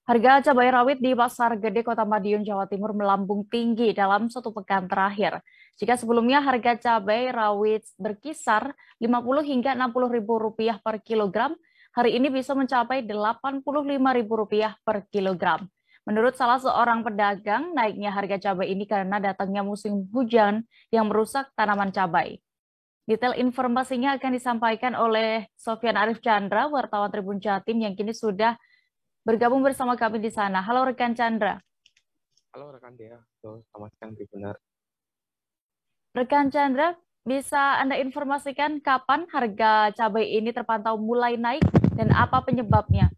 Harga cabai rawit di Pasar Gede Kota Madiun, Jawa Timur melambung tinggi dalam satu pekan terakhir. Jika sebelumnya harga cabai rawit berkisar Rp50 hingga Rp60.000 per kilogram, hari ini bisa mencapai Rp85.000 per kilogram. Menurut salah seorang pedagang, naiknya harga cabai ini karena datangnya musim hujan yang merusak tanaman cabai. Detail informasinya akan disampaikan oleh Sofyan Arif Chandra, wartawan Tribun Jatim yang kini sudah bergabung bersama kami di sana. Halo rekan Chandra. Halo rekan Dea, selamat siang benar. Rekan Chandra, bisa Anda informasikan kapan harga cabai ini terpantau mulai naik dan apa penyebabnya?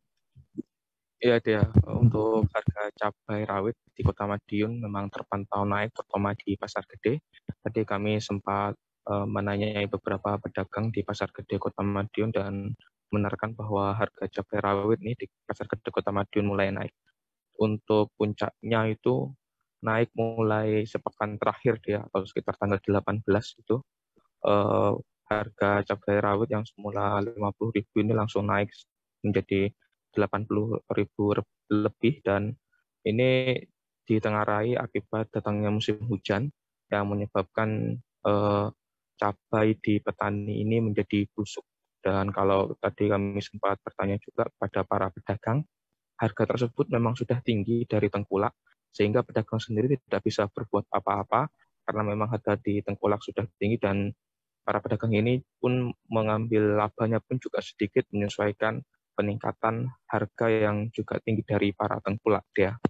Iya Dea, untuk harga cabai rawit di Kota Madiun memang terpantau naik, terutama di Pasar Gede. Tadi kami sempat menanyai beberapa pedagang di Pasar Gede Kota Madiun dan membenarkan bahwa harga cabai rawit ini di Pasar Gede Kota Madiun mulai naik. Untuk puncaknya itu naik mulai sepekan terakhir dia, atau sekitar tanggal 18 itu, eh, harga cabai rawit yang semula 50.000 ini langsung naik menjadi 80.000 lebih, dan ini ditengarai akibat datangnya musim hujan yang menyebabkan eh, cabai di petani ini menjadi busuk. Dan kalau tadi kami sempat bertanya juga kepada para pedagang, harga tersebut memang sudah tinggi dari tengkulak, sehingga pedagang sendiri tidak bisa berbuat apa-apa karena memang harga di tengkulak sudah tinggi, dan para pedagang ini pun mengambil labanya pun juga sedikit menyesuaikan peningkatan harga yang juga tinggi dari para tengkulak dia.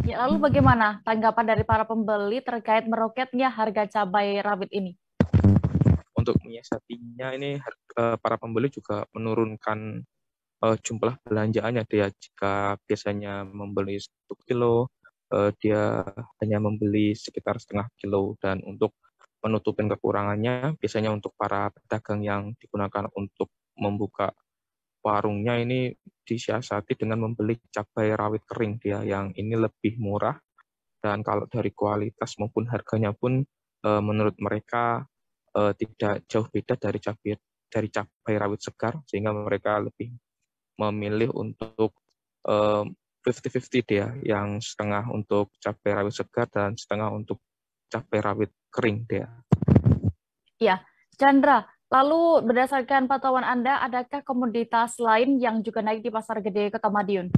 Ya, lalu bagaimana tanggapan dari para pembeli terkait meroketnya harga cabai rawit ini? Untuk menyiasatinya ini para pembeli juga menurunkan jumlah belanjaannya dia. Jika biasanya membeli 1 kilo, dia hanya membeli sekitar setengah kilo, dan untuk menutupin kekurangannya, biasanya untuk para pedagang yang digunakan untuk membuka warungnya ini disiasati dengan membeli cabai rawit kering dia, yang ini lebih murah, dan kalau dari kualitas maupun harganya pun menurut mereka tidak jauh beda dari cabai rawit segar, sehingga mereka lebih memilih untuk 50-50 dia, yang setengah untuk cabai rawit segar dan setengah untuk cabai rawit kering dia. Ya, Chandra, lalu berdasarkan pantauan Anda, adakah komoditas lain yang juga naik di Pasar Gede Kota Madiun?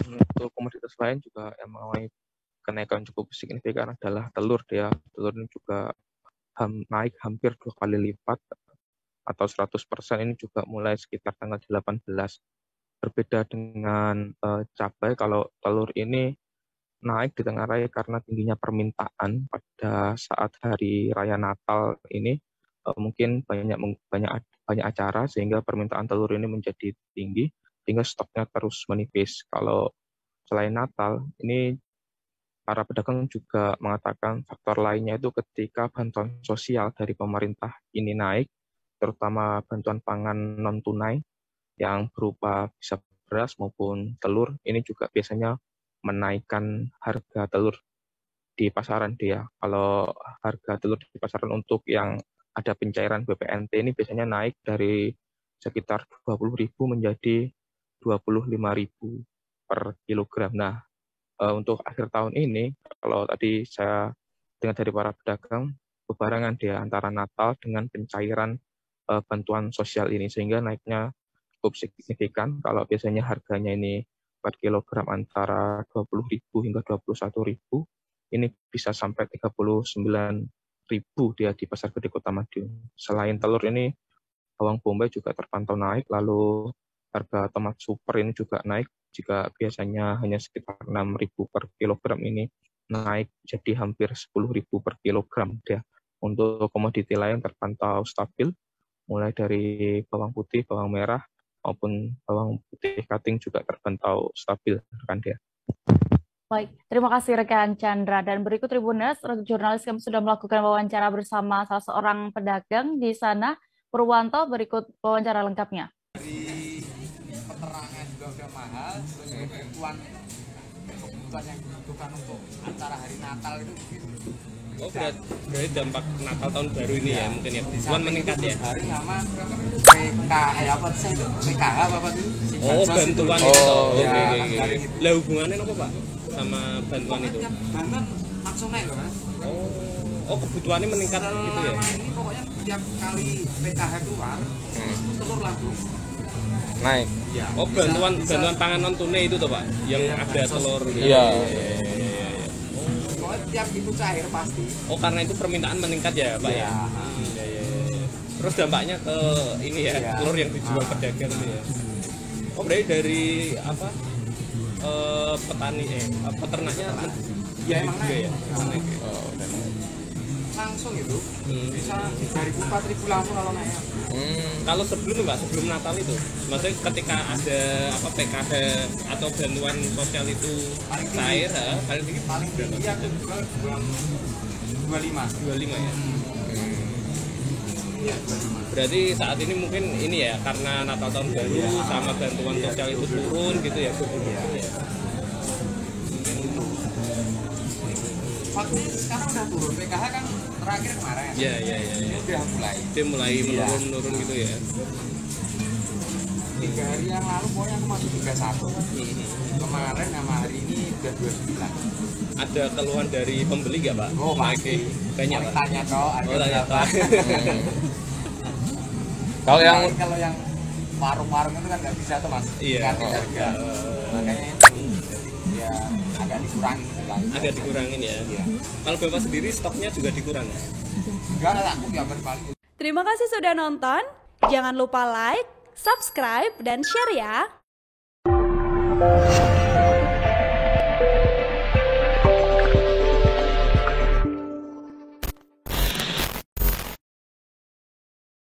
Untuk komoditas lain juga yang mengalami kenaikan cukup signifikan adalah telur dia. Telur ini juga naik hampir 2 kali lipat atau 100%, ini juga mulai sekitar tanggal 18. Berbeda dengan cabai, kalau telur ini naik di tengah raya karena tingginya permintaan pada saat hari raya Natal ini. Mungkin banyak acara sehingga permintaan telur ini menjadi tinggi, sehingga stoknya terus menipis. Kalau selain Natal ini, para pedagang juga mengatakan faktor lainnya itu ketika bantuan sosial dari pemerintah ini naik, terutama bantuan pangan non tunai yang berupa bisa beras maupun telur, ini juga biasanya menaikkan harga telur di pasaran dia. Kalau harga telur di pasaran untuk yang ada pencairan BPNT ini biasanya naik dari sekitar 20.000 menjadi 25.000 per kilogram. Nah, untuk akhir tahun ini, kalau tadi saya dengar dari para pedagang, berbarengan dia antara Natal dengan pencairan bantuan sosial ini, sehingga naiknya cukup signifikan. Kalau biasanya harganya ini per kilogram antara 20.000 hingga 21.000, ini bisa sampai 39.000 dia di Pasar Gede Kota Madiun. Selain telur ini, bawang bombay juga terpantau naik, lalu harga tomat super ini juga naik. Jika biasanya hanya sekitar 6.000 per kilogram, ini naik jadi hampir 10.000 per kilogram dia. Untuk komoditi lain terpantau stabil, mulai dari bawang putih, bawang merah, maupun bawang putih cutting juga terpantau stabil kan dia. Baik, terima kasih rekan Chandra. Dan berikut Tribuners, jurnalis kami sudah melakukan wawancara bersama salah seorang pedagang di sana. Purwanto, berikut wawancara lengkapnya. Dari peterangan juga udah mahal, terus kebutuhan yang dibutuhkan untuk acara hari Natal itu begitu. Oh, berarti dampak Natal tahun baru ini ya mungkin ya. Kebutuhan meningkat ya. Hari sama PK apa sih? PKH apa tuh? Oh, bantuan itu. itu. Ya, Oke. Lah hubungannya apa, Pak? Sama bantuan itu? Bantuan langsung naik loh, Mas. Oh, kebutuhannya meningkat gitu ya. Ini pokoknya tiap kali PKH keluar, telur langsung Naik. ya. Oh, bantuan pangan non tunai itu tuh, Pak. Yang Iya, ada telur gitu. Iya. Pokoknya tiap itu cair pasti. Oh, karena itu permintaan meningkat ya, Pak ya. Iya. Iya. Terus dampaknya ke ini ya, Iya. telur yang dijual pedagang ini ya. Oh, berarti dari apa? Petani peternaknya Ya emang juga naik. ya. Naik ya. Langsung itu bisa 3.000 4.000 langsung kalau naik. Kalau sebelum Natal itu, maksudnya ketika ada apa PKH atau bantuan sosial itu cair, paling tinggi Paling tinggi yang jual 25. 25 ya. Iya, 25. Berarti saat ini mungkin ini ya karena Natal tahun baru sama bantuan sosial itu turun gitu ya. Waktu sekarang udah turun, PKH kan terakhir kemarin. Iya. Ini udah mulai. Dia mulai menurun gitu ya. 3 hari yang lalu pokoknya aku masih 31. Kemarin sama hari ini udah 29. Ada keluhan dari pembeli nggak, Pak? Oh, pasti. Banyak, Paling Pak. tanya toh, harga Oh, tanya berapa. Kalau yang Kalau yang warung-warung itu kan nggak bisa tuh, Mas. Iya. Ganti harga. Makanya itu ya agak dikurangi lah. Agak dikurangin ya. Iya. Kalau Bapak sendiri stoknya juga dikurang. Enggak lah, aku ya berbalik. Terima kasih sudah nonton. Jangan lupa like, subscribe, dan share ya.